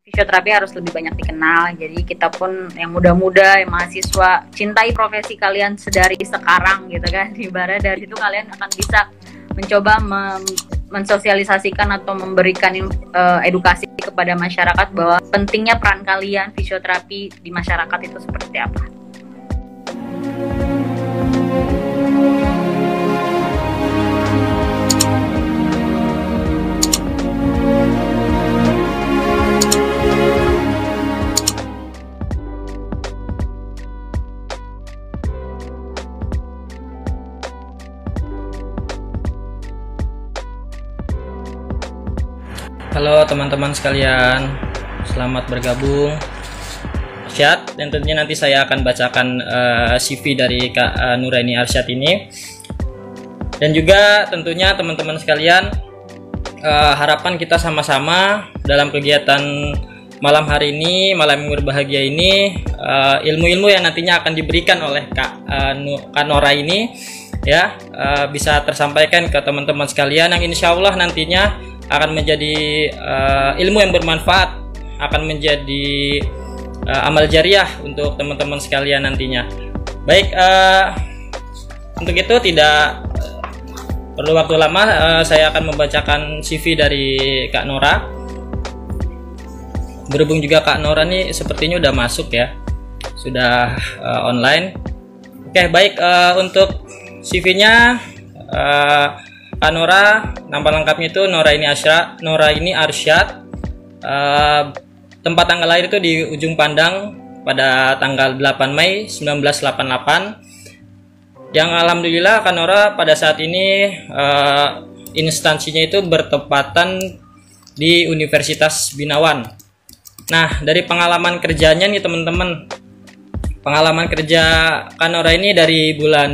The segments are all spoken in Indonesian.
fisioterapi harus lebih banyak dikenal. Jadi kita pun yang muda-muda, yang mahasiswa, cintai profesi kalian sedari sekarang gitu kan. Ibarat dari situ kalian akan bisa mencoba mensosialisasikan atau memberikan edukasi kepada masyarakat bahwa pentingnya peran kalian fisioterapi di masyarakat itu seperti apa. Halo teman-teman sekalian, selamat bergabung Arsyad, dan tentunya nanti saya akan bacakan CV dari Kak Nuraini Arsyad ini. Dan juga tentunya teman-teman sekalian, harapan kita sama-sama dalam kegiatan malam hari ini, malam yang berbahagia ini, ilmu-ilmu yang nantinya akan diberikan oleh Kak Nora ini ya, bisa tersampaikan ke teman-teman sekalian yang insya Allah nantinya akan menjadi ilmu yang bermanfaat, akan menjadi amal jariah untuk teman-teman sekalian nantinya. Baik, untuk itu tidak perlu waktu lama, saya akan membacakan CV dari Kak Nora. Berhubung juga Kak Nora nih sepertinya udah masuk ya, sudah online. Oke, baik, untuk CV-nya Kak Nora, nama lengkapnya itu Nuraini Arsyad. Tempat tanggal lahir itu di Ujung Pandang pada tanggal 8 Mei 1988. Yang alhamdulillah Kak Nora pada saat ini instansinya itu bertepatan di Universitas Binawan. Nah, dari pengalaman kerjanya nih teman-teman, pengalaman kerja Kak Nora ini dari bulan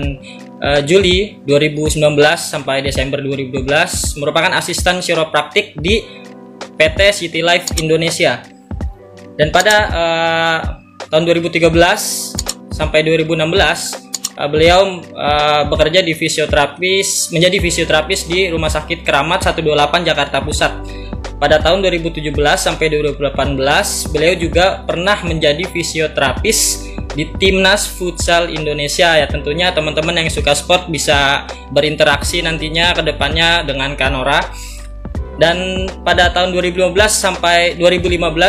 Juli 2019 sampai Desember 2012 merupakan asisten chiropraktik di PT City Life Indonesia. Dan pada tahun 2013 sampai 2016 beliau bekerja di menjadi fisioterapis di Rumah Sakit Keramat 128 Jakarta Pusat. Pada tahun 2017 sampai 2018 beliau juga pernah menjadi fisioterapis di Timnas Futsal Indonesia ya. Tentunya teman-teman yang suka sport bisa berinteraksi nantinya ke depannya dengan Kak Nora. Dan pada tahun 2015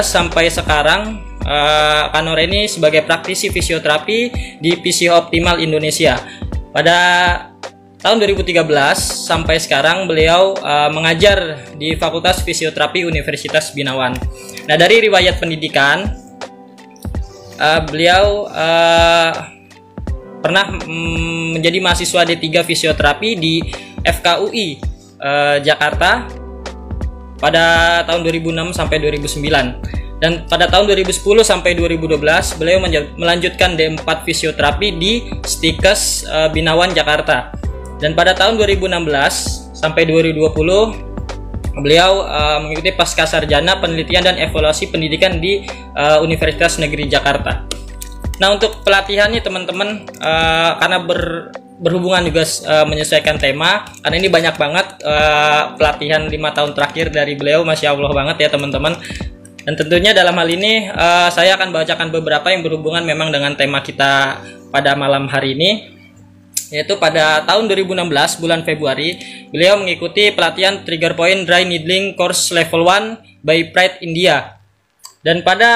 sampai sekarang Kak Nora ini sebagai praktisi fisioterapi di Fisio Optimal Indonesia. Pada tahun 2013 sampai sekarang beliau mengajar di Fakultas Fisioterapi Universitas Binawan. Nah, dari riwayat pendidikan beliau pernah menjadi mahasiswa D3 fisioterapi di FKUI Jakarta pada tahun 2006 sampai 2009. Dan pada tahun 2010 sampai 2012 beliau melanjutkan D4 fisioterapi di Stikes Binawan Jakarta. Dan pada tahun 2016 sampai 2020 beliau mengikuti pasca sarjana penelitian dan evaluasi pendidikan di Universitas Negeri Jakarta. Nah, untuk pelatihannya teman-teman, karena berhubungan juga menyesuaikan tema, karena ini banyak banget pelatihan 5 tahun terakhir dari beliau, Masya Allah banget ya teman-teman. Dan tentunya dalam hal ini saya akan bacakan beberapa yang berhubungan memang dengan tema kita pada malam hari ini. Yaitu pada tahun 2016 bulan Februari beliau mengikuti pelatihan Trigger Point Dry Needling Course Level 1 by Pride India. Dan pada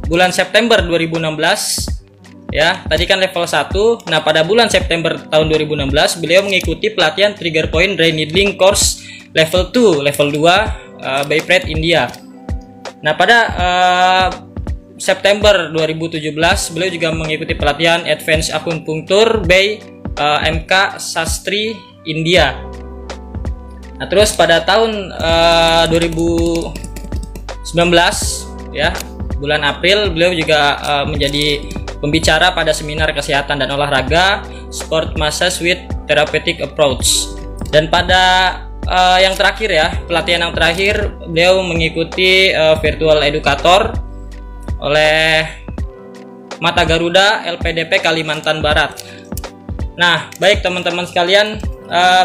bulan September 2016 ya, tadi kan level 1. Nah, pada bulan September tahun 2016 beliau mengikuti pelatihan Trigger Point Dry Needling Course Level 2 by Pride India. Nah, pada September 2017 beliau juga mengikuti pelatihan Advanced Acupuncture by MK Sastri India. Nah, terus pada tahun 2019 ya, bulan April beliau juga menjadi pembicara pada seminar kesehatan dan olahraga Sport Massage with Therapeutic Approach. Dan pada yang terakhir ya, pelatihan yang terakhir beliau mengikuti virtual educator oleh Mata Garuda LPDP Kalimantan Barat. Nah, baik teman-teman sekalian,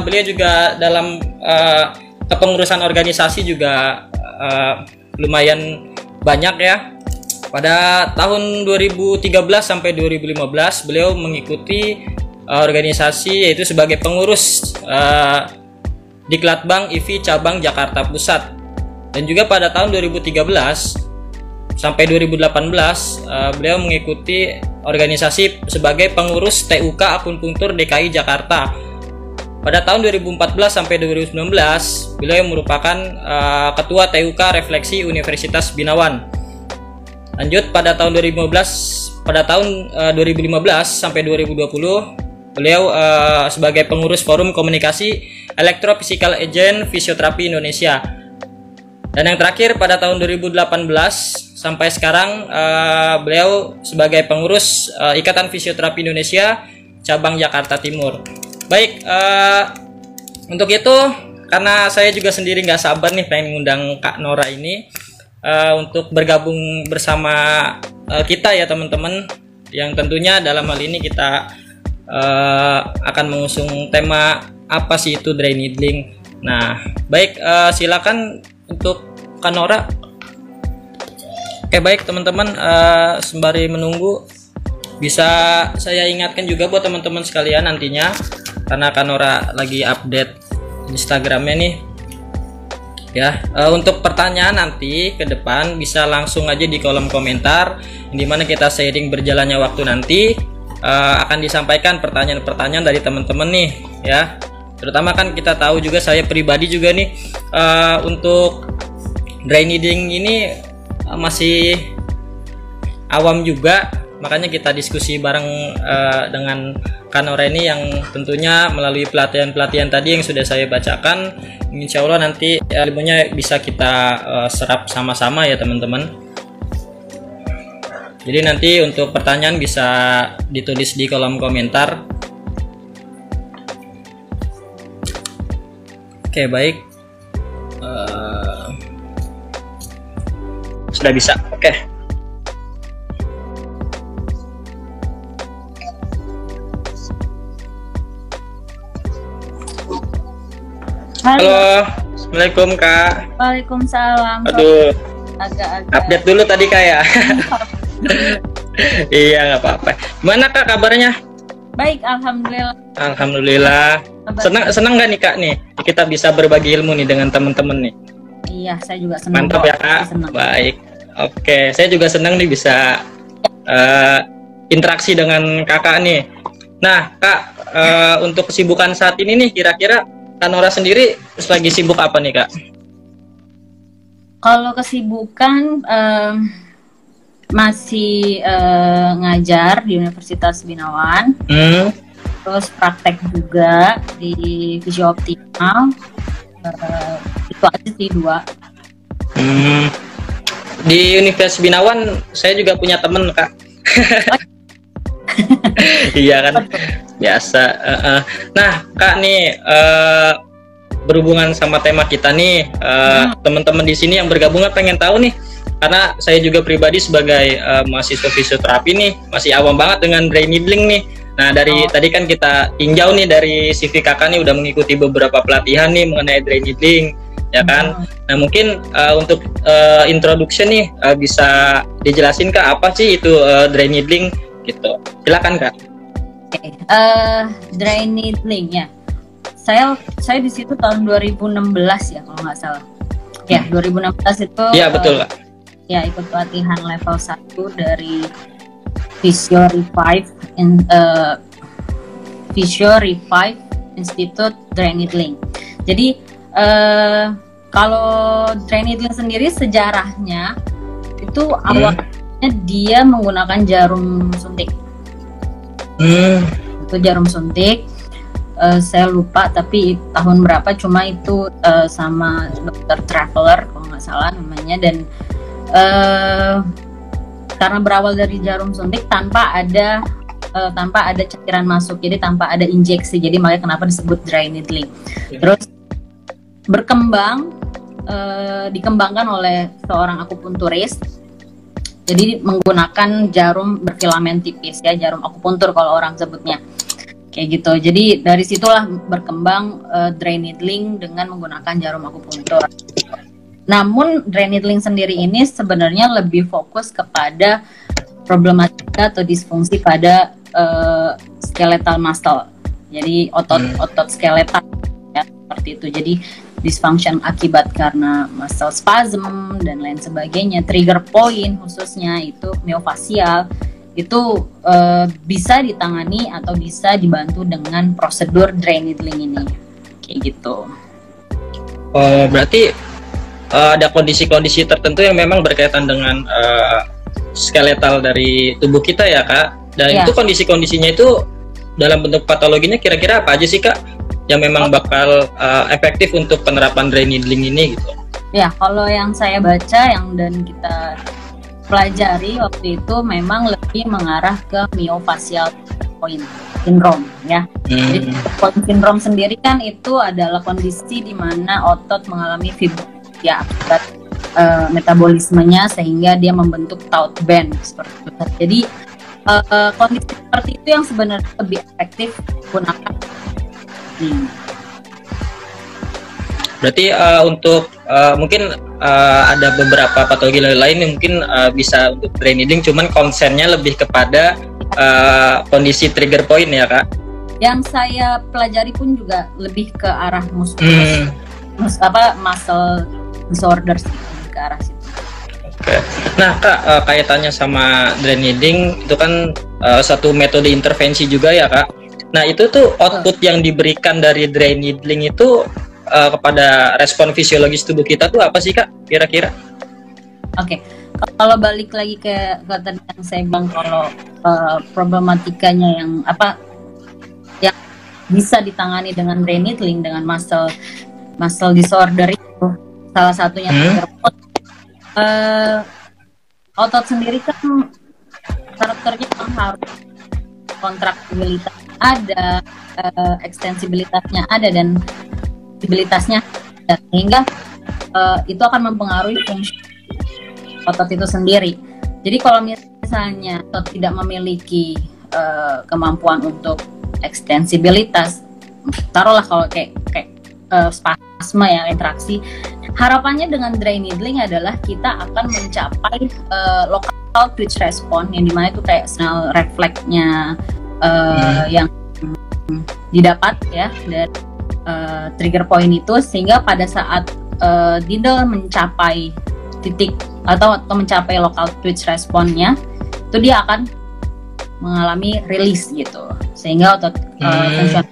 beliau juga dalam kepengurusan organisasi juga lumayan banyak ya. Pada tahun 2013 sampai 2015 beliau mengikuti organisasi yaitu sebagai pengurus Diklatbang IV cabang Jakarta Pusat. Dan juga pada tahun 2013 sampai 2018 beliau mengikuti organisasi sebagai pengurus TUK Akupuntur DKI Jakarta. Pada tahun 2014 sampai 2019 beliau merupakan ketua TUK Refleksi Universitas Binawan. Lanjut pada tahun 2015 sampai 2020 beliau sebagai pengurus Forum Komunikasi Electrophysical Agent Fisioterapi Indonesia. Dan yang terakhir pada tahun 2018 sampai sekarang beliau sebagai pengurus Ikatan Fisioterapi Indonesia cabang Jakarta Timur. Baik, untuk itu karena saya juga sendiri nggak sabar nih pengen ngundang Kak Nora ini untuk bergabung bersama kita ya teman-teman, yang tentunya dalam hal ini kita akan mengusung tema apa sih itu dry needling. Nah, baik, silakan untuk Kak Nora. Oke, baik teman-teman, sembari menunggu bisa saya ingatkan juga buat teman-teman sekalian nantinya, karena Kak Nora lagi update Instagramnya nih ya, untuk pertanyaan nanti ke depan bisa langsung aja di kolom komentar, dimana kita sharing berjalannya waktu nanti akan disampaikan pertanyaan-pertanyaan dari teman-teman nih ya. Terutama kan kita tahu juga, saya pribadi juga nih untuk dry needling ini masih awam juga, makanya kita diskusi bareng dengan Kak Nora ini yang tentunya melalui pelatihan-pelatihan tadi yang sudah saya bacakan, insya Allah nanti ilmunya bisa kita serap sama-sama ya teman-teman. Jadi nanti untuk pertanyaan bisa ditulis di kolom komentar. Oke, baik, sudah bisa. Oke. Halo, Assalamualaikum Kak. Waalaikumsalam. Aduh, Agak-agak update dulu tadi Kak ya. Iya, nggak apa-apa. Gimana Kak kabarnya? baik, alhamdulillah. Alhamdulillah. Senang nggak nih Kak nih kita bisa berbagi ilmu nih dengan teman-teman nih? Iya, saya juga senang. Mantap ya Kak. Senang. Baik. Oke, saya juga senang nih bisa interaksi dengan Kakak nih. Nah Kak, untuk kesibukan saat ini nih kira-kira Kak Nora sendiri lagi sibuk apa nih Kak? Kalau kesibukan masih ngajar di Universitas Binawan, terus praktek juga di Visio Optimal, itu aja sih dua. Di Universitas Binawan saya juga punya temen Kak. Iya kan, biasa. Nah Kak nih, berhubungan sama tema kita nih, teman-teman di sini yang bergabung pengen tahu nih, karena saya juga pribadi sebagai mahasiswa fisioterapi nih masih awam banget dengan dry needling nih. Nah dari tadi kan kita tinjau nih dari CV Kakak nih udah mengikuti beberapa pelatihan nih mengenai dry needling, ya kan? Nah mungkin untuk introduction nih bisa dijelasin Kak apa sih itu dry needling gitu? Silakan Kak. Oke, dry needling ya. Saya di situ tahun 2016 ya kalau nggak salah. Ya, 2016 itu. Iya betul Kak. Ya, ikut pelatihan level 1 dari Visio Revive Institute Dry Needling. Jadi kalau dry needling sendiri sejarahnya itu awalnya dia menggunakan jarum suntik. Itu jarum suntik. Saya lupa tapi tahun berapa, cuma itu sama dokter Traveler kalau nggak salah namanya, dan karena berawal dari jarum suntik tanpa ada cairan masuk, jadi tanpa ada injeksi, jadi makanya kenapa disebut dry needling. Terus dikembangkan oleh seorang akupunturis, jadi menggunakan jarum berfilamen tipis ya, jarum akupuntur kalau orang sebutnya. Kayak gitu. Jadi dari situlah berkembang dry needling dengan menggunakan jarum akupuntur. Namun drain needling sendiri ini sebenarnya lebih fokus kepada problematika atau disfungsi pada skeletal muscle. Jadi otot skeletal ya, seperti itu. Jadi dysfunction akibat karena muscle spasm dan lain sebagainya. Trigger point khususnya itu myofascial itu bisa ditangani atau bisa dibantu dengan prosedur drain needling ini. Kayak gitu. Oh, berarti ada kondisi-kondisi tertentu yang memang berkaitan dengan skeletal dari tubuh kita ya Kak. Dan itu kondisi-kondisinya itu dalam bentuk patologinya kira-kira apa aja sih Kak yang memang bakal efektif untuk penerapan drain needling ini gitu? Ya, kalau yang saya baca dan kita pelajari waktu itu memang lebih mengarah ke myofascial point syndrome ya. Jadi point syndrome sendiri kan itu adalah kondisi di mana otot mengalami fibrosis ya akibat metabolismenya sehingga dia membentuk taut band seperti itu. Jadi kondisi seperti itu yang sebenarnya lebih efektif gunakan. Berarti untuk mungkin ada beberapa patologi lain yang mungkin bisa untuk drain needling, cuman konsennya lebih kepada kondisi trigger point ya Kak? Yang saya pelajari pun juga lebih ke arah muscle disorders ke arah situ. Oke. Nah Kak, kaitannya sama drain needling itu kan satu metode intervensi juga ya Kak. Nah itu tuh output yang diberikan dari drain needling itu kepada respon fisiologis tubuh kita tuh apa sih Kak kira-kira? Oke. Kalau balik lagi ke tadi yang saya bilang kalau problematikanya yang bisa ditangani dengan drain needling dengan muscle disorder itu salah satunya otot sendiri kan karakternya harus kontraksibilitas ada, ekstensibilitasnya ada dan fleksibilitasnya ada, sehingga itu akan mempengaruhi fungsi otot itu sendiri. Jadi kalau misalnya otot tidak memiliki kemampuan untuk ekstensibilitas, taruhlah kalau kayak spasma ya, interaksi, harapannya dengan drain needling adalah kita akan mencapai local twitch response yang dimana itu kayak signal refleksnya yang didapat ya dari trigger point itu, sehingga pada saat needle mencapai titik atau mencapai local twitch response-nya itu dia akan mengalami release gitu, sehingga otot fungsional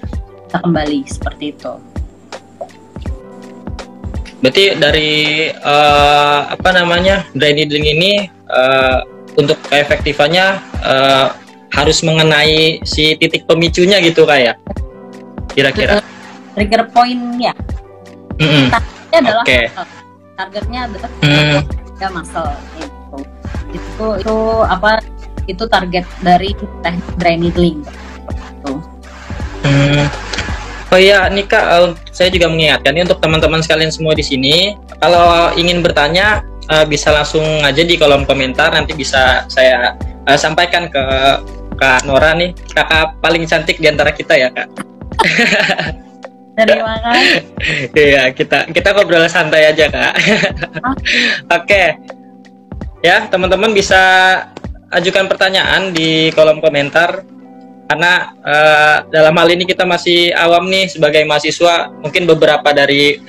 bisa kembali seperti itu. Berarti dari drain needling ini untuk keefektifannya harus mengenai si titik pemicunya gitu kayak kira-kira trigger point ya. Targetnya adalah targetnya adalah muscle itu. Itu target dari teknik drain needling. Oh iya, nih Kak, saya juga mengingatkan nih untuk teman-teman sekalian semua di sini, kalau ingin bertanya bisa langsung aja di kolom komentar, nanti bisa saya sampaikan ke Kak Nora nih, kakak paling cantik di antara kita ya Kak. Terima kasih. Iya, kita ngobrol santai aja Kak. Oke. Ya, teman-teman bisa ajukan pertanyaan di kolom komentar. Karena dalam hal ini kita masih awam nih sebagai mahasiswa, mungkin beberapa dari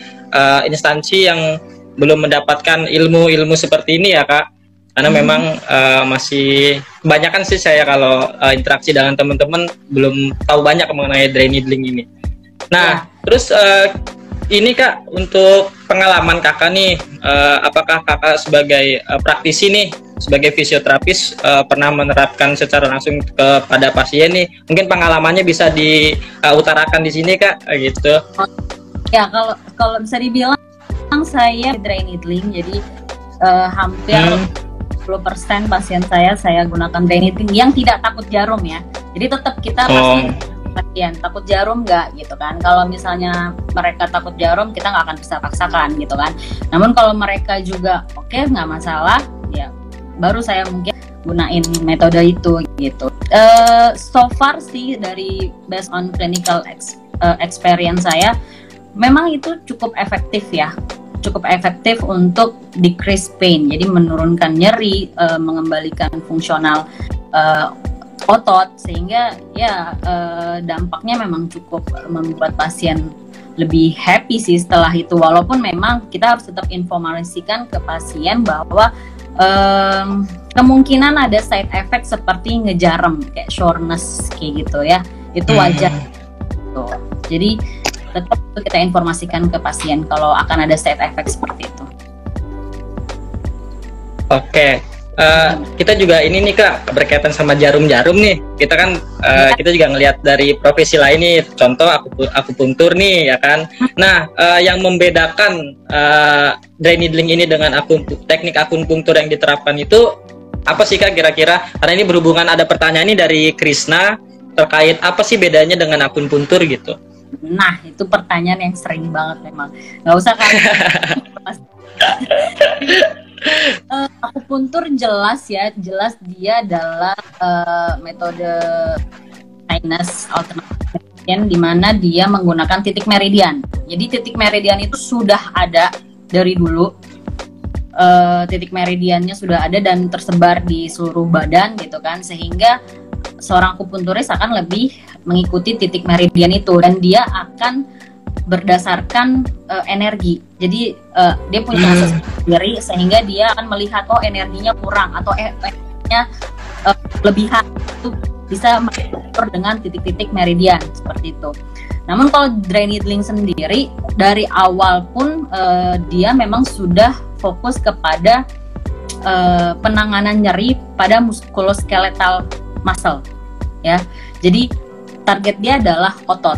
instansi yang belum mendapatkan ilmu-ilmu seperti ini ya Kak. Karena memang masih kebanyakan sih saya kalau interaksi dengan teman-teman belum tahu banyak mengenai drain needling ini. Nah, terus ini Kak, untuk pengalaman Kakak nih, apakah Kakak sebagai praktisi nih, sebagai fisioterapis pernah menerapkan secara langsung kepada pasien nih? Mungkin pengalamannya bisa diutarakan di sini Kak, gitu. Ya, kalau bisa dibilang saya drain needling, jadi hampir 10% pasien saya gunakan drain needling yang tidak takut jarum ya. Jadi tetap kita pasti pasien takut jarum nggak gitu kan. Kalau misalnya mereka takut jarum, kita nggak akan bisa paksakan gitu kan. Namun kalau mereka juga oke, nggak masalah, ya baru saya mungkin gunain metode itu gitu. So far sih dari based on clinical experience saya, memang itu cukup efektif ya. cukup efektif untuk decrease pain, jadi menurunkan nyeri, mengembalikan fungsional otot, sehingga ya dampaknya memang cukup membuat pasien lebih happy sih setelah itu. Walaupun memang kita harus tetap informasikan ke pasien bahwa kemungkinan ada side effect seperti ngejarem kayak soreness kayak gitu ya, itu wajar gitu. Jadi tetap kita informasikan ke pasien kalau akan ada side effect seperti itu. Oke, kita juga ini nih Kak, berkaitan sama jarum-jarum nih. Kita kan kita juga ngelihat dari profesi lain nih, contoh akupuntur nih ya kan. Nah, yang membedakan dry needling ini dengan teknik akupuntur yang diterapkan itu apa sih Kak kira-kira? Karena ini berhubungan, ada pertanyaan ini dari Krisna terkait apa sih bedanya dengan akupuntur gitu. Nah, itu pertanyaan yang sering banget memang. Nggak usah kan. Akupuntur jelas dia adalah metode sinus alternatif di mana dia menggunakan titik meridian. Jadi titik meridian itu sudah ada dari dulu. Titik meridiannya sudah ada dan tersebar di seluruh badan gitu kan, sehingga seorang akupunturis akan lebih mengikuti titik meridian itu, dan dia akan berdasarkan energi. Jadi dia punya proses sendiri, sehingga dia akan melihat energinya kurang atau energinya lebihan, itu bisa mengatur dengan titik-titik meridian seperti itu. Namun kalau dry needling sendiri dari awal pun dia memang sudah fokus kepada penanganan nyeri pada muskuloskeletal muscle ya. Jadi target dia adalah otot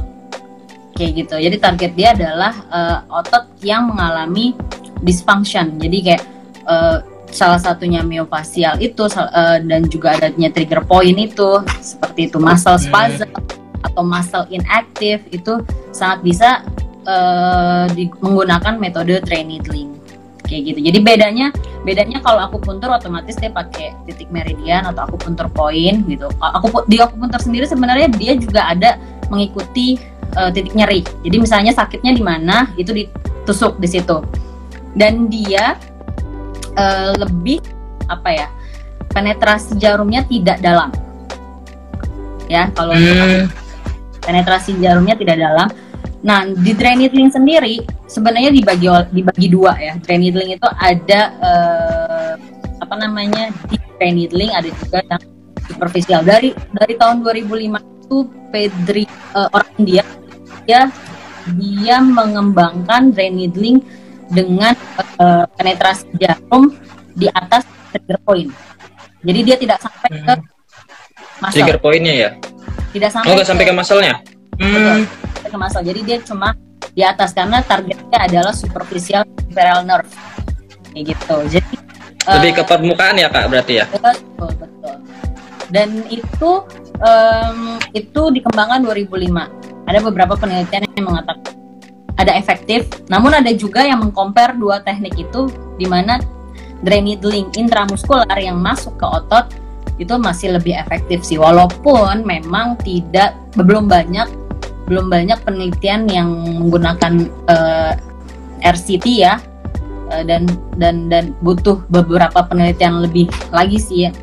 kayak gitu. Jadi target dia adalah otot yang mengalami dysfunction. Jadi kayak salah satunya myofascial itu dan juga adanya trigger point itu seperti itu, muscle spasm atau muscle inactive, itu sangat bisa menggunakan metode dry needling kayak gitu. Jadi bedanya kalau akupuntur otomatis dia pakai titik meridian atau akupuntur point gitu. Di akupuntur sendiri sebenarnya dia juga ada mengikuti titik nyeri. Jadi misalnya sakitnya di mana, itu ditusuk di situ. Dan dia lebih penetrasi jarumnya tidak dalam. Ya, kalau penetrasi jarumnya tidak dalam. Nah, di dry needling sendiri sebenarnya dibagi dua ya. Dry needling itu ada deep dry needling, ada juga yang superficial. Dari tahun 2005 itu Pedri orang India dia mengembangkan dry needling dengan penetrasi jarum di atas trigger point. Jadi dia tidak sampai ke muscle. Trigger pointnya ya? Tidak sampai. Nggak sampai ke muscle-nya? Betul, ke muscle. Jadi dia cuma di atas karena targetnya adalah superficial peripheral nerve kayak gitu. Jadi lebih ke permukaan ya Kak berarti ya? Betul. Dan itu dikembangkan 2005. Ada beberapa penelitian yang mengatakan ada efektif, namun ada juga yang mengcompare dua teknik itu, di mana dry needling intramuskular yang masuk ke otot itu masih lebih efektif sih, walaupun memang belum banyak penelitian yang menggunakan RCT ya, dan butuh beberapa penelitian lebih lagi sih ya,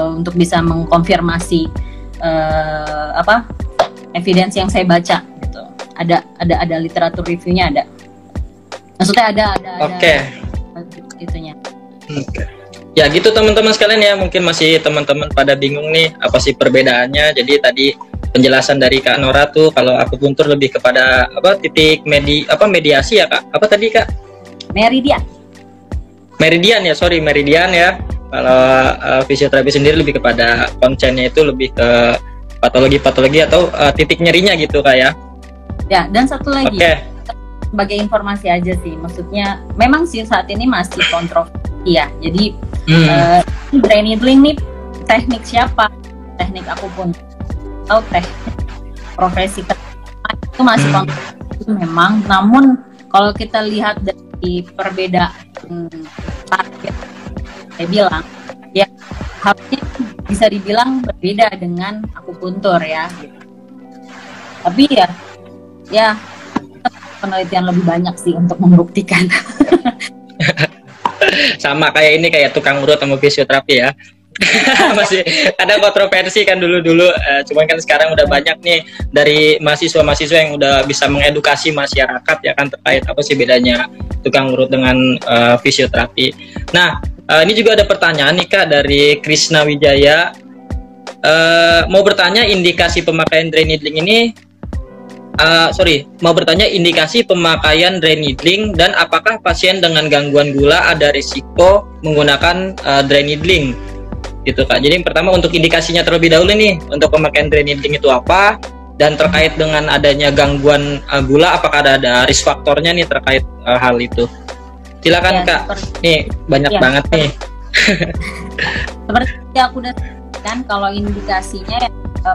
untuk bisa mengkonfirmasi evidence yang saya baca gitu. Ada literatur reviewnya, ada. Maksudnya ada itunya. Oke. Ya gitu teman-teman sekalian ya, mungkin masih teman-teman pada bingung nih apa sih perbedaannya. Jadi tadi penjelasan dari Kak Nora tuh kalau akupuntur lebih kepada titik mediasi ya Kak. Apa tadi Kak? Meridian ya. Kalau fisioterapi sendiri lebih kepada konsennya itu lebih ke patologi atau titik nyerinya gitu Kak ya. Ya, dan satu lagi. Sebagai informasi aja sih, maksudnya memang sih saat ini masih kontroversi ya. Jadi dry needling nih teknik siapa? Teknik akupuntur atau teknik profesi itu masih kontroversi memang. Namun kalau kita lihat dari perbedaan target, saya bilang ya harusnya bisa dibilang berbeda dengan akupuntur ya. Gitu. Tapi ya penelitian lebih banyak sih untuk membuktikan. Sama kayak ini, kayak tukang urut sama fisioterapi ya. Masih ada kontroversi kan dulu-dulu, cuman kan sekarang udah banyak nih dari mahasiswa-mahasiswa yang udah bisa mengedukasi masyarakat ya kan, terkait apa sih bedanya tukang urut dengan fisioterapi. Nah, ini juga ada pertanyaan nih Kak dari Krisna Wijaya. Mau bertanya indikasi pemakaian dry needling ini, mau bertanya indikasi pemakaian dry needling dan apakah pasien dengan gangguan gula ada risiko menggunakan dry needling gitu Kak. Jadi yang pertama untuk indikasinya terlebih dahulu nih, untuk pemakaian dry needling itu apa, dan terkait dengan adanya gangguan gula, apakah ada risk faktornya nih terkait hal itu. Silakan ya, Kak. Nih banyak banget nih. Seperti aku udah kan, kalau indikasinya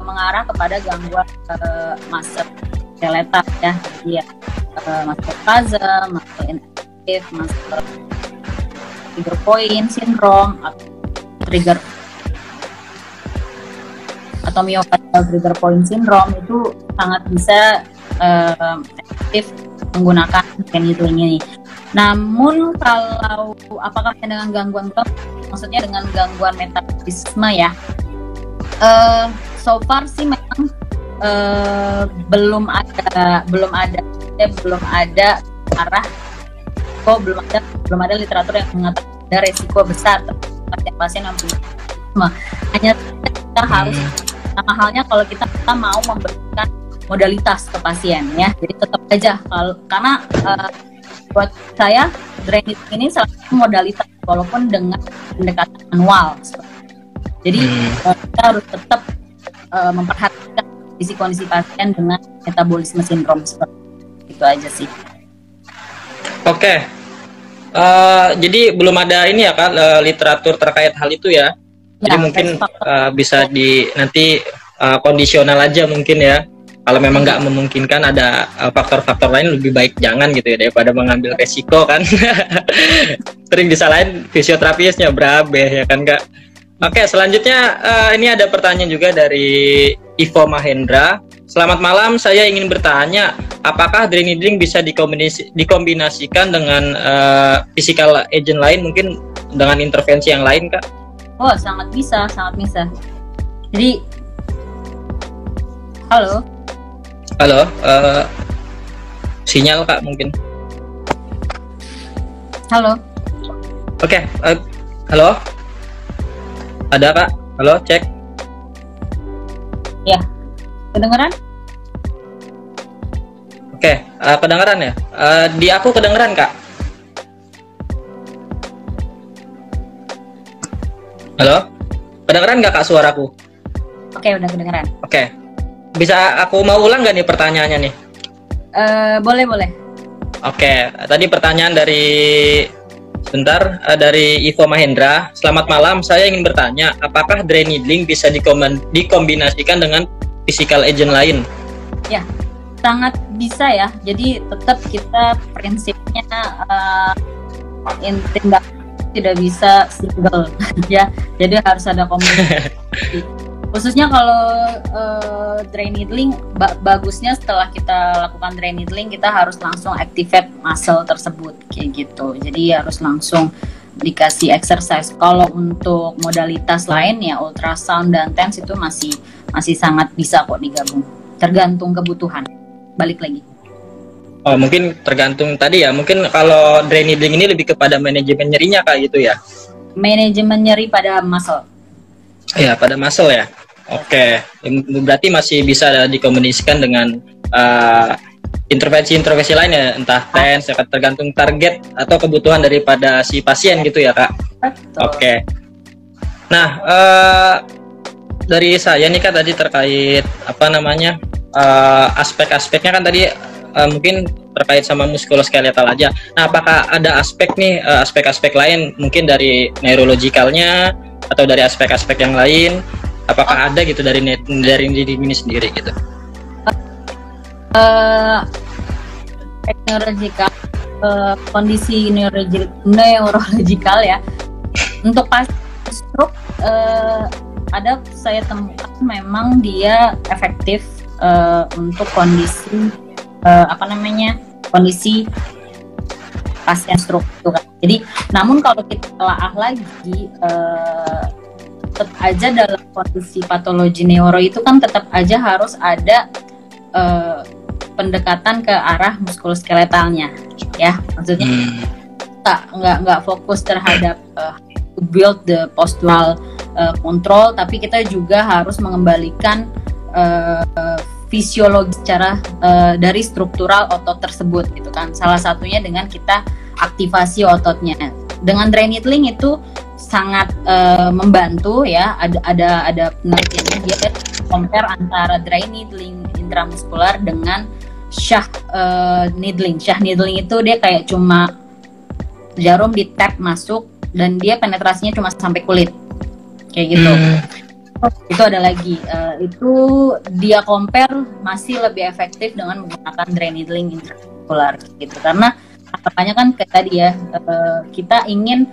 mengarah kepada gangguan muscle skeletal ya, dia muscle spasm, muscle inactive, muscle trigger point syndrome, trigger atau myocardial trigger point syndrome, itu sangat bisa efektif menggunakan needling ini. Namun kalau apakah dengan gangguan gula, maksudnya dengan gangguan metabolisme ya, so far sih memang belum ada arah, belum ada literatur yang mengatakan ada resiko besar terhadap pasien yang punya metabolisme. Hanya kita harus, sama halnya kalau kita mau memberikan modalitas ke pasien ya, jadi tetap aja karena buat saya dry needling ini salah satu modalitas walaupun dengan pendekatan manual. Jadi kita harus tetap memperhatikan kondisi pasien dengan metabolisme sindrom, seperti itu aja sih. Oke. Jadi belum ada ini ya Kak, literatur terkait hal itu ya. Jadi mungkin bisa nanti kondisional aja mungkin ya. Kalau memang nggak memungkinkan, ada faktor-faktor lain, lebih baik jangan gitu ya, daripada mengambil resiko kan. Sering disalahin fisioterapisnya berabe ya kan Kak. Oke, selanjutnya ini ada pertanyaan juga dari Ivo Mahendra. Selamat malam, saya ingin bertanya, apakah dry needling bisa dikombinasikan dengan physical agent lain, mungkin dengan intervensi yang lain Kak? Oh, sangat bisa. Jadi, halo, sinyal Kak mungkin. Halo. Oke, halo. Ada Kak? Halo, cek. Ya, kedengeran? Oke, kedengeran ya? Di aku kedengeran Kak. Halo? Kedengeran nggak Kak suaraku? Oke, udah kedengeran. Oke. Bisa aku mau ulang nggak nih pertanyaannya nih? Boleh. Oke, tadi pertanyaan dari Ivo Mahendra. Selamat malam, saya ingin bertanya, apakah dry needling bisa dikombinasikan dengan physical agent lain? Ya, sangat bisa ya. Jadi tetap kita prinsipnya tindak tidak bisa single ya. Jadi harus ada kombinasi. Khususnya kalau dry needling, bagusnya setelah kita lakukan dry needling, kita harus langsung activate muscle tersebut kayak gitu. Jadi harus langsung dikasih exercise. Kalau untuk modalitas lain ya ultrasound dan TENS itu masih sangat bisa kok digabung. Tergantung kebutuhan. Balik lagi. Oh, mungkin tergantung tadi ya. Mungkin kalau dry needling ini lebih kepada manajemen nyerinya Kak gitu ya. Manajemen nyeri pada muscle. Ya, pada muscle ya. Oke, berarti masih bisa dikombinasikan dengan intervensi lain ya, entah TENS, tergantung target atau kebutuhan daripada si pasien gitu ya Kak. Oke. Nah, dari saya nih Kak tadi terkait aspek-aspeknya kan tadi mungkin terkait sama muskuloskeletal aja. Nah, apakah ada aspek-aspek lain mungkin dari neurologikalnya atau dari aspek-aspek yang lain? Apakah ada gitu dari diri ini sendiri gitu? Neurological, kondisi neurologikal ya. Untuk pasien stroke ada saya temukan memang dia efektif untuk kondisi kondisi pasien stroke itu kan. Jadi namun kalau kita telaah lagi tetap aja dalam kondisi patologi neuro itu kan tetap aja harus ada pendekatan ke arah muskuloskeletalnya ya, maksudnya nggak fokus terhadap to build the postural control, tapi kita juga harus mengembalikan fisiologi secara dari struktural otot tersebut gitu kan. Salah satunya dengan kita aktivasi ototnya. Dengan dry needling itu sangat membantu ya. Ada penelitiannya, dia compare antara dry needling intramuskular dengan shah needling. Shah needling itu dia kayak cuma jarum di tap masuk dan dia penetrasinya cuma sampai kulit kayak gitu. Itu ada lagi, itu dia compare masih lebih efektif dengan menggunakan dry needling intramuskular gitu, karena harapannya kan kayak tadi ya, kita ingin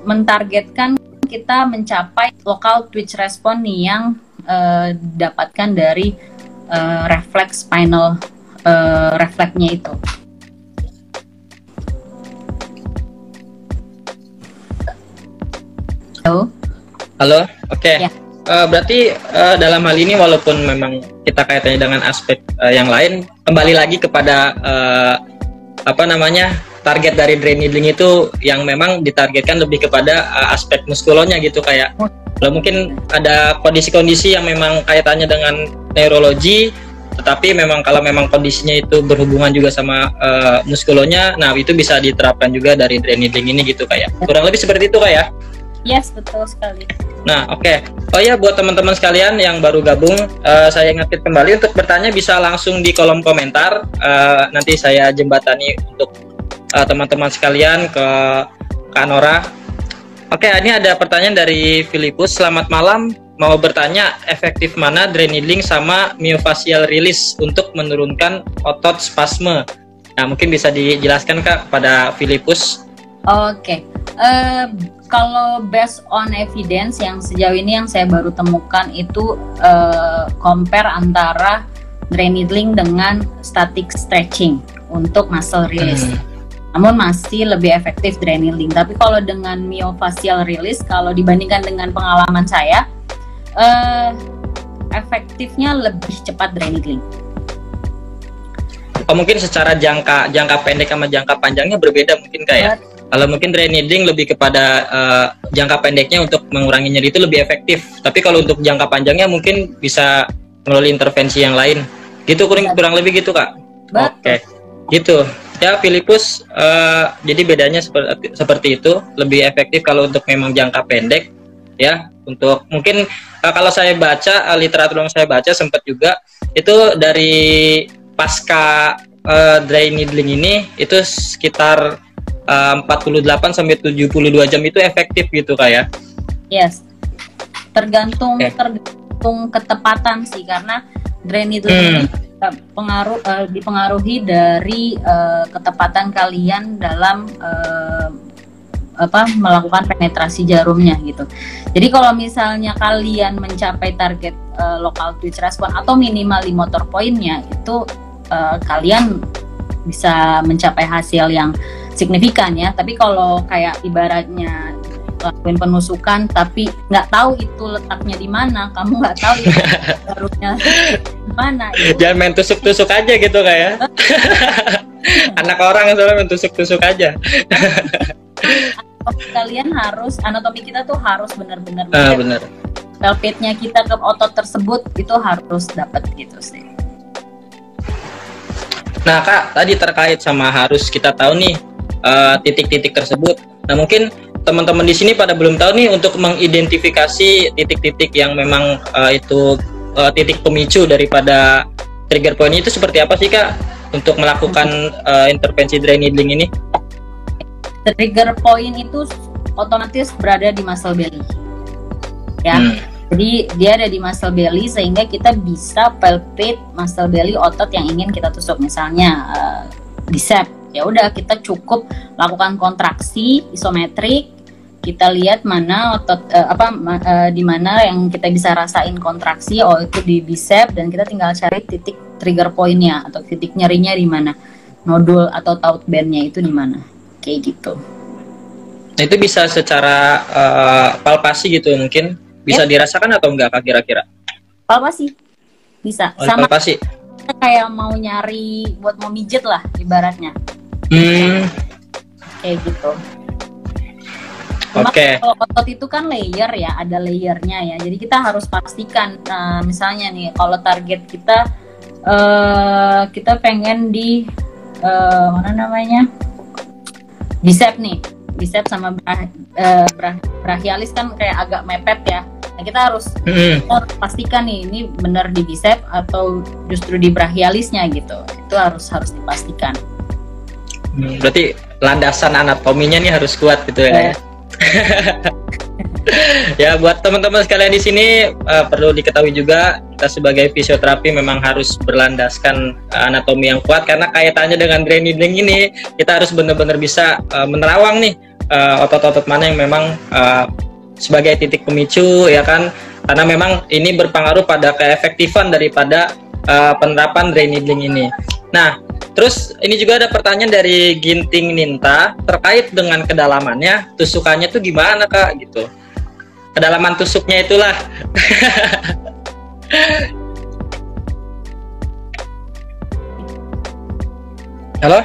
mentargetkan kita mencapai local twitch response yang dapatkan dari refleks spinal refleksnya itu. Halo, oke. Ya. Berarti dalam hal ini walaupun memang kita kaitannya dengan aspek yang lain, kembali lagi kepada target dari dry needling itu yang memang ditargetkan lebih kepada aspek muskulonya gitu, kayak kalau mungkin ada kondisi-kondisi yang memang kaitannya dengan neurologi, tetapi memang kalau memang kondisinya itu berhubungan juga sama muskulonya, nah itu bisa diterapkan juga dari dry needling ini gitu kayak. Kurang lebih seperti itu kayak. Yes, betul sekali. Nah, oke. Oh ya, buat teman-teman sekalian yang baru gabung, saya ingatkan kembali untuk bertanya bisa langsung di kolom komentar. Nanti saya jembatani untuk teman-teman sekalian ke Kak Nora. Oke, ini ada pertanyaan dari Filipus. Selamat malam. Mau bertanya, efektif mana dry needling sama myofascial release untuk menurunkan otot spasme? Nah, mungkin bisa dijelaskan Kak pada Filipus. Oke. Kalau based on evidence yang sejauh ini yang saya baru temukan itu compare antara dry needling dengan static stretching untuk muscle release. Namun masih lebih efektif dry needling. Tapi kalau dengan myofascial release, kalau dibandingkan dengan pengalaman saya, efektifnya lebih cepat dry needling. Oh, mungkin secara jangka pendek sama jangka panjangnya berbeda mungkin kayak. Kalau mungkin dry needling lebih kepada jangka pendeknya untuk mengurangi nyeri itu lebih efektif. Tapi kalau untuk jangka panjangnya mungkin bisa melalui intervensi yang lain. Gitu kurang lebih gitu Kak. Oke. Gitu. Ya Filipus, jadi bedanya seperti itu, lebih efektif kalau untuk memang jangka pendek ya. Untuk mungkin kalau saya baca literatur yang saya baca sempat juga itu dari pasca dry needling ini itu sekitar 48 sampai 72 jam itu efektif gitu Kak ya. Yes. Tergantung ketepatan sih, karena dry needling ini dipengaruhi dari ketepatan kalian dalam melakukan penetrasi jarumnya gitu. Jadi kalau misalnya kalian mencapai target local twitch response atau minimal di motor point-nya itu kalian bisa mencapai hasil yang signifikan ya. Tapi kalau kayak ibaratnya lakuin penusukan tapi nggak tahu itu letaknya di mana, kamu nggak tahu itu jarumnya di mana. Jangan main tusuk-tusuk aja gitu kayak. Anak orang soalnya main tusuk-tusuk aja. Kalian harus, anatomi kita tuh harus benar-benar benar. Pelpitnya kita ke otot tersebut itu harus dapat gitu sih. Nah Kak, tadi terkait sama harus kita tahu nih titik-titik tersebut. Nah mungkin teman-teman di sini pada belum tahu nih untuk mengidentifikasi titik-titik yang memang itu titik pemicu daripada trigger point itu seperti apa sih Kak untuk melakukan intervensi dry needling ini? Trigger point itu otomatis berada di muscle belly ya. Jadi dia ada di muscle belly sehingga kita bisa palpate muscle belly otot yang ingin kita tusuk, misalnya bicep. Ya udah, kita cukup lakukan kontraksi isometrik, kita lihat mana otot di mana yang kita bisa rasain kontraksi, oh itu di bicep, dan kita tinggal cari titik trigger point-nya atau titik nyerinya di mana. nodul atau taut bandnya itu di mana, kayak gitu. Nah, itu bisa secara palpasi gitu mungkin bisa dirasakan atau enggak Kak kira-kira? Palpasi bisa, Oh, sama palpasi. kayak mau nyari buat mau mijet lah ibaratnya, kayak gitu. Cuma kalau otot itu kan layer ya, ada layernya ya. Jadi kita harus pastikan, misalnya nih, kalau target kita kita pengen di mana namanya, bicep nih, bicep sama brachialis kan kayak agak mepet ya. Nah, kita harus pastikan nih, ini benar di bicep atau justru di brachialisnya gitu. Itu harus dipastikan. Berarti landasan anatominya nih harus kuat gitu ya. Ya, buat teman-teman sekalian di sini perlu diketahui juga, kita sebagai fisioterapi memang harus berlandaskan anatomi yang kuat, karena kaitannya dengan brain needling ini kita harus benar-benar bisa menerawang nih otot-otot mana yang memang sebagai titik pemicu ya kan, karena memang ini berpengaruh pada keefektifan daripada penerapan brain needling ini. Nah, terus ini juga ada pertanyaan dari Ginting Ninta terkait dengan kedalamannya, tusukannya tuh gimana Kak gitu. Kedalaman tusuknya itulah. Halo?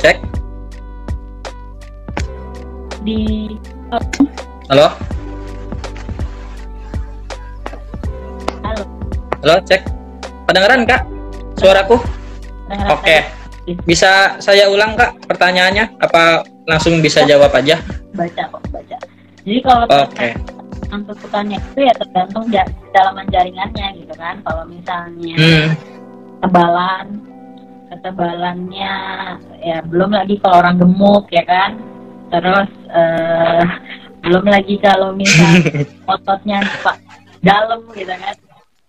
Cek. Halo? Halo, cek. Kedengeran Kak suaraku? Oke. Bisa saya ulang Kak pertanyaannya? Apa langsung bisa jawab aja? Baca. Jadi kalau tusukannya itu ya tergantung kedalaman jaringannya gitu kan. Kalau misalnya ketebalannya ya, belum lagi kalau orang gemuk ya kan. Terus belum lagi kalau misalnya ototnya dalam gitu kan.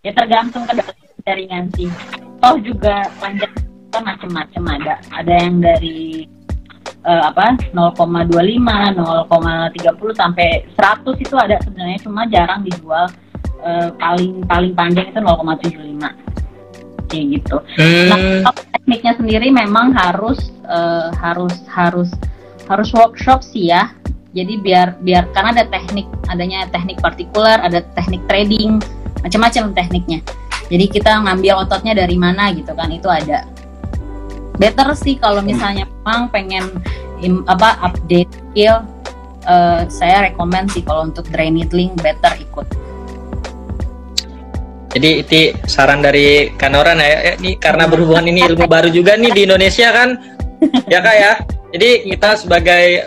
Ya tergantung kedalaman jaringan sih. Toh juga panjang kan macam-macam, ada yang dari 0,25, 0,30 sampai 100 itu ada sebenarnya, cuma jarang dijual. Paling panjang itu 0,75 kayak gitu. Nah, tekniknya sendiri memang harus workshop sih ya. Jadi biar karena adanya teknik partikular, ada teknik trading, macam-macam tekniknya. Jadi kita ngambil ototnya dari mana gitu kan, itu ada. Better sih kalau misalnya memang pengen update skill, saya rekomend sih kalau untuk brain needling better ikut. Jadi itu saran dari Kanoran ya, ini karena berhubungan ini ilmu baru juga nih di Indonesia kan, ya Kak ya. Jadi kita sebagai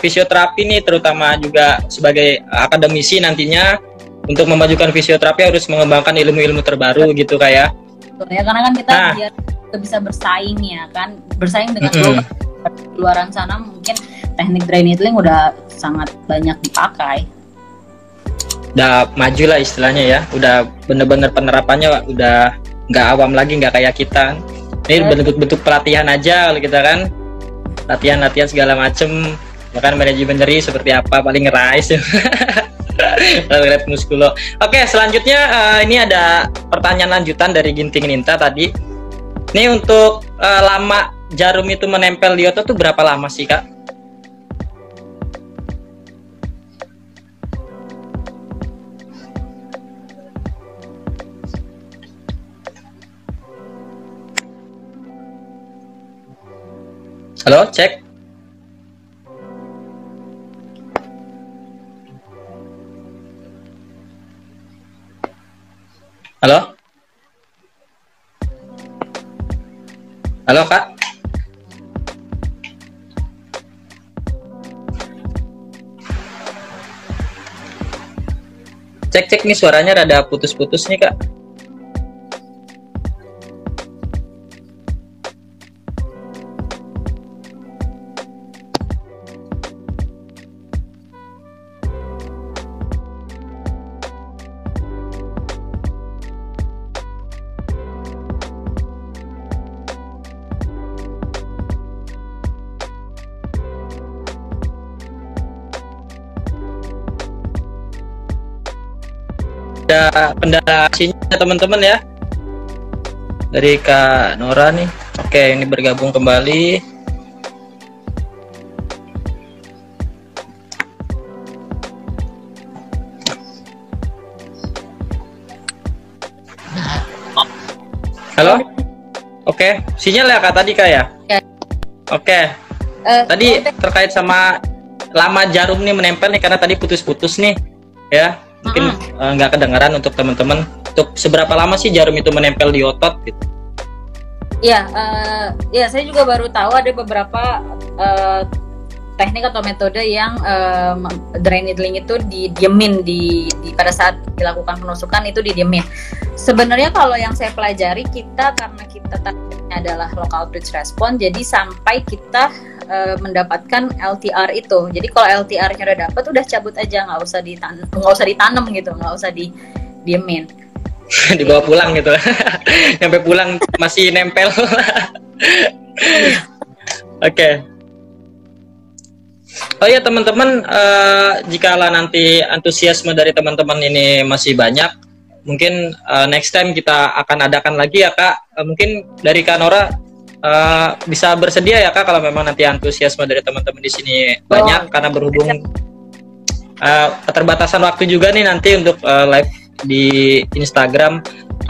fisioterapi nih, terutama juga sebagai akademisi nantinya untuk memajukan fisioterapi harus mengembangkan ilmu-ilmu terbaru gitu Kak ya. Ya karena kan kita biar bisa bersaing ya kan, bersaing dengan global. Di luaran sana mungkin teknik brain needling udah sangat banyak dipakai. Udah maju lah istilahnya ya, udah bener-bener penerapannya udah nggak awam lagi, nggak kayak kita. Ini bentuk-bentuk pelatihan aja kalau kita kan, latihan segala macem, bahkan manajemen nyeri seperti apa paling ngerais. Lihat muskulo. Oke, selanjutnya ini ada pertanyaan lanjutan dari Ginting Ninta tadi. Ini untuk lama jarum itu menempel di otot tuh berapa lama sih Kak? Halo, cek. Halo? Halo Kak? Cek nih suaranya rada putus-putus nih Kak. Ada pendasinya teman-teman ya dari Kak Nora nih. Oke, ini bergabung kembali. Halo? Oke, sinyal ya Kak tadi Kak ya? Ya. Oke. Tadi terkait sama lama jarum nih menempel nih, karena tadi putus-putus nih ya. Mungkin nggak kedengaran untuk teman-teman. Untuk seberapa lama sih jarum itu menempel di otot gitu? Ya, ya saya juga baru tahu ada beberapa teknik atau metode yang dry needling itu didiemin di pada saat dilakukan penusukan itu didiemin. Sebenarnya kalau yang saya pelajari karena kita targetnya adalah local bridge response, jadi sampai kita mendapatkan LTR itu. Jadi kalau LTR-nya udah dapat, udah cabut aja, nggak usah ditanam gitu, nggak usah didiemin. Dibawa pulang gitu. Sampai pulang masih nempel. Oke. Oh ya teman-teman, jikalau nanti antusiasme dari teman-teman ini masih banyak, mungkin next time kita akan adakan lagi ya Kak. Mungkin dari Kak Nora bisa bersedia ya Kak, kalau memang nanti antusiasme dari teman-teman di sini banyak, karena berhubung keterbatasan waktu juga nih nanti untuk live di Instagram.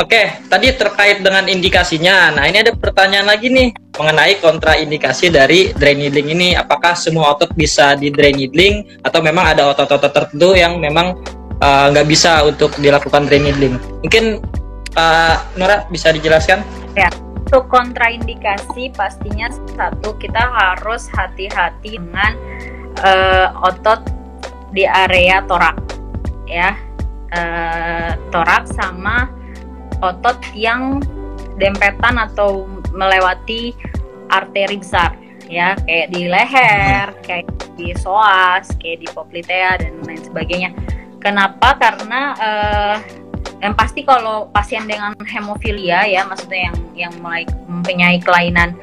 Oke, tadi terkait dengan indikasinya. Nah, ini ada pertanyaan lagi nih mengenai kontraindikasi dari dry needling ini. Apakah semua otot bisa di dry needling, atau memang ada otot-otot tertentu yang memang nggak bisa untuk dilakukan dry needling? Mungkin Nora bisa dijelaskan? Ya, untuk kontraindikasi pastinya satu, kita harus hati-hati dengan otot di area torak, ya. Torak sama otot yang dempetan atau melewati arteri besar, ya, kayak di leher, kayak di psoas, kayak di poplitea dan lain sebagainya. Kenapa? Karena yang pasti kalau pasien dengan hemofilia, ya, maksudnya yang mulai mempunyai kelainan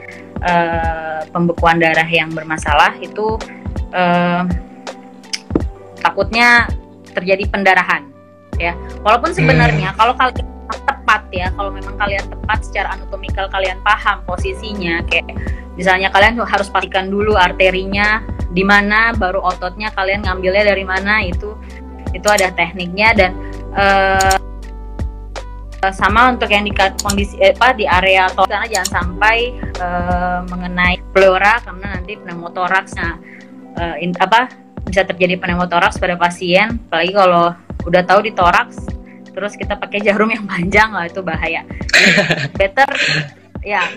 pembekuan darah yang bermasalah, itu takutnya terjadi pendarahan. Ya, walaupun sebenarnya kalau kalian tepat, ya, kalau memang kalian tepat secara anatomikal, kalian paham posisinya, kayak misalnya kalian harus pastikan dulu arterinya di mana, baru ototnya kalian ngambilnya dari mana, itu ada tekniknya. Dan sama untuk yang di kondisi di area torak, karena jangan sampai mengenai pleura, karena nanti pneumotoraksnya bisa terjadi pneumotoraks pada pasien, apalagi kalau udah tahu di toraks terus kita pakai jarum yang panjang, lah itu bahaya. Jadi,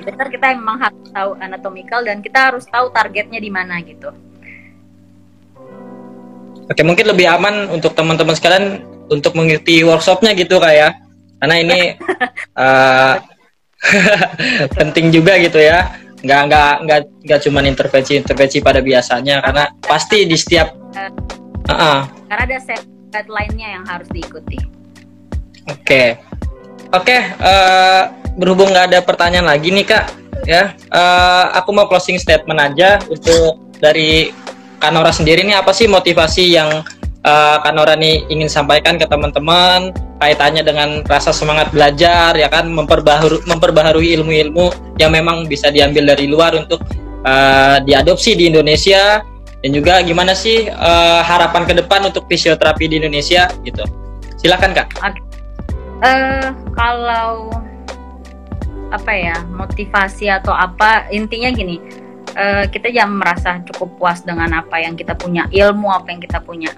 better kita memang harus tahu anatomikal dan kita harus tahu targetnya di mana gitu. Oke, mungkin lebih aman untuk teman-teman sekalian untuk mengikuti workshopnya gitu Kak ya, karena ini penting juga gitu ya. Nggak cuma intervensi pada biasanya, karena pasti di setiap karena ada guideline-nya yang harus diikuti. Oke, berhubung nggak ada pertanyaan lagi nih Kak, ya, aku mau closing statement aja. Untuk dari Kak Nora sendiri nih, apa sih motivasi yang Kak Nora nih ingin sampaikan ke teman-teman kaitannya dengan rasa semangat belajar, ya kan, memperbaharui ilmu-ilmu yang memang bisa diambil dari luar untuk diadopsi di Indonesia, dan juga gimana sih harapan ke depan untuk fisioterapi di Indonesia gitu. Silakan Kak. Kalau motivasi atau apa, intinya gini, kita jangan merasa cukup puas dengan apa yang kita punya, ilmu apa yang kita punya.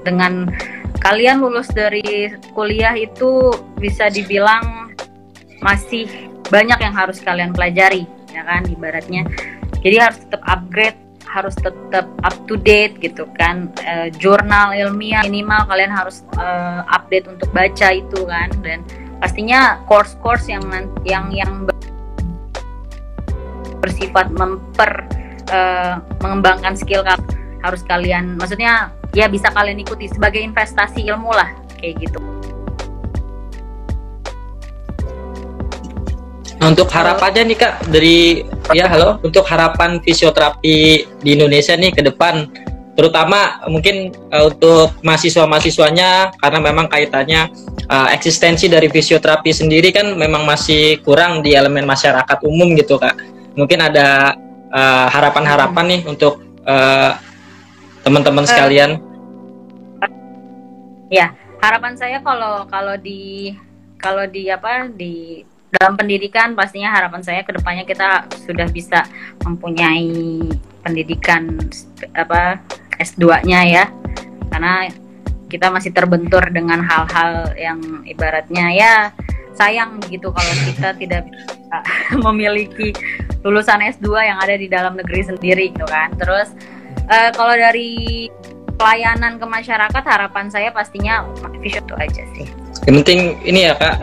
Dengan kalian lulus dari kuliah itu bisa dibilang masih banyak yang harus kalian pelajari, ya kan, ibaratnya. Jadi harus tetap upgrade, harus tetap up to date gitu kan. Jurnal ilmiah minimal kalian harus update untuk baca itu kan. Dan pastinya course-course yang bersifat mengembangkan skill harus kalian, maksudnya ya bisa kalian ikuti sebagai investasi ilmu lah, kayak gitu. Untuk harapannya nih Kak, untuk harapan fisioterapi di Indonesia nih ke depan, terutama mungkin untuk mahasiswa-mahasiswanya, karena memang kaitannya eksistensi dari fisioterapi sendiri kan memang masih kurang di elemen masyarakat umum gitu Kak. Mungkin ada harapan-harapan nih untuk teman-teman sekalian. Ya, harapan saya kalau di dalam pendidikan, pastinya harapan saya kedepannya kita sudah bisa mempunyai pendidikan S2-nya ya, karena kita masih terbentur dengan hal-hal yang ibaratnya ya sayang gitu kalau kita tidak bisa memiliki lulusan S2 yang ada di dalam negeri sendiri gitu kan. Terus kalau dari pelayanan ke masyarakat, harapan saya pastinya fisio itu aja sih. Yang penting ini ya Kak,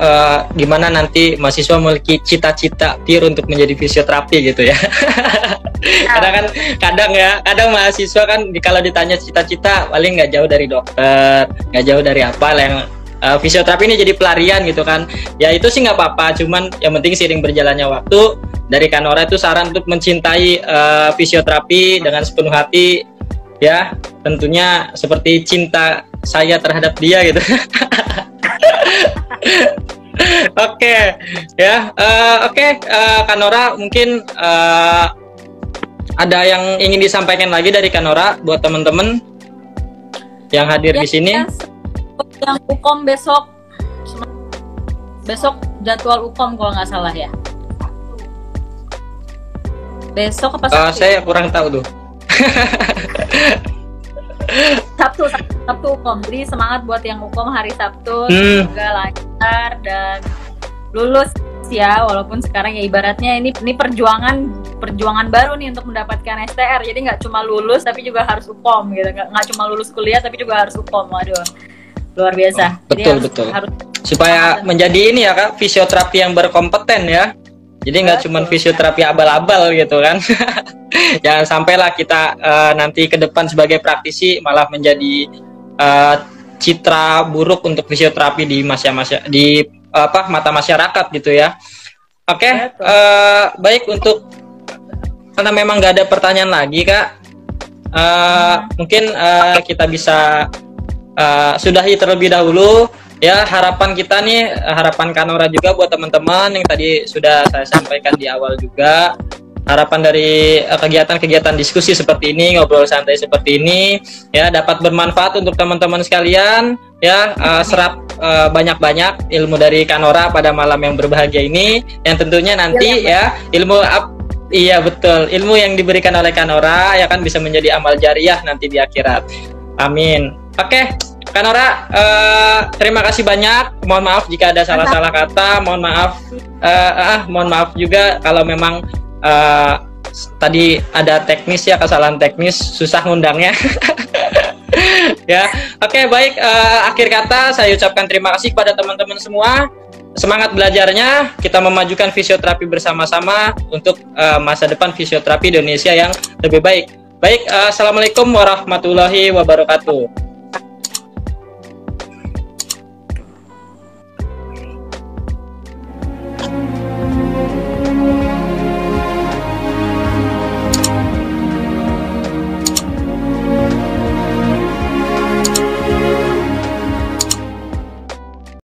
gimana nanti mahasiswa memiliki cita-cita pure untuk menjadi fisioterapi gitu ya. Karena kan kadang mahasiswa kan kalau ditanya cita-cita paling nggak jauh dari dokter, nggak jauh dari apa yang fisioterapi ini jadi pelarian gitu kan. Ya itu sih nggak apa-apa, cuman yang penting seiring berjalannya waktu, dari Kanora itu saran untuk mencintai fisioterapi dengan sepenuh hati ya, tentunya seperti cinta saya terhadap dia gitu. Oke, ya, Kanora mungkin ada yang ingin disampaikan lagi dari Kanora buat teman-teman yang hadir di sini. Yang UKOM besok jadwal UKOM kalau nggak salah ya. Besok apa Sabtu? Saya kurang tahu tuh. Sabtu UKOM. Jadi semangat buat yang UKOM hari Sabtu, semoga lancar dan lulus ya, walaupun sekarang ya ibaratnya ini perjuangan baru nih untuk mendapatkan STR. Jadi nggak cuma lulus tapi juga harus UKOM gitu. Nggak cuma lulus kuliah tapi juga harus UKOM. Waduh, luar biasa. Betul. Supaya menjadi ini ya Kak, fisioterapi yang berkompeten ya. Jadi nggak cuma fisioterapi abal-abal gitu kan. Jangan sampailah kita nanti ke depan sebagai praktisi malah menjadi citra buruk untuk fisioterapi di mata masyarakat gitu ya. Oke, baik, untuk karena memang nggak ada pertanyaan lagi Kak, mungkin kita bisa sudahi terlebih dahulu. Ya, harapan kita nih, harapan Kanora juga buat teman-teman yang tadi sudah saya sampaikan di awal juga. Harapan dari kegiatan-kegiatan diskusi seperti ini, ngobrol santai seperti ini, ya dapat bermanfaat untuk teman-teman sekalian. Ya, serap banyak-banyak ilmu dari Kanora pada malam yang berbahagia ini. Yang tentunya nanti iya betul, ilmu yang diberikan oleh Kanora ya kan bisa menjadi amal jariah nanti di akhirat. Amin. Oke. Kanora, terima kasih banyak. Mohon maaf jika ada salah-salah kata. Mohon maaf juga kalau memang tadi ada teknis ya, kesalahan teknis, susah ngundangnya. Ya, oke, baik. Akhir kata saya ucapkan terima kasih kepada teman-teman semua. Semangat belajarnya, kita memajukan fisioterapi bersama-sama untuk masa depan fisioterapi Indonesia yang lebih baik. Baik, assalamualaikum warahmatullahi wabarakatuh.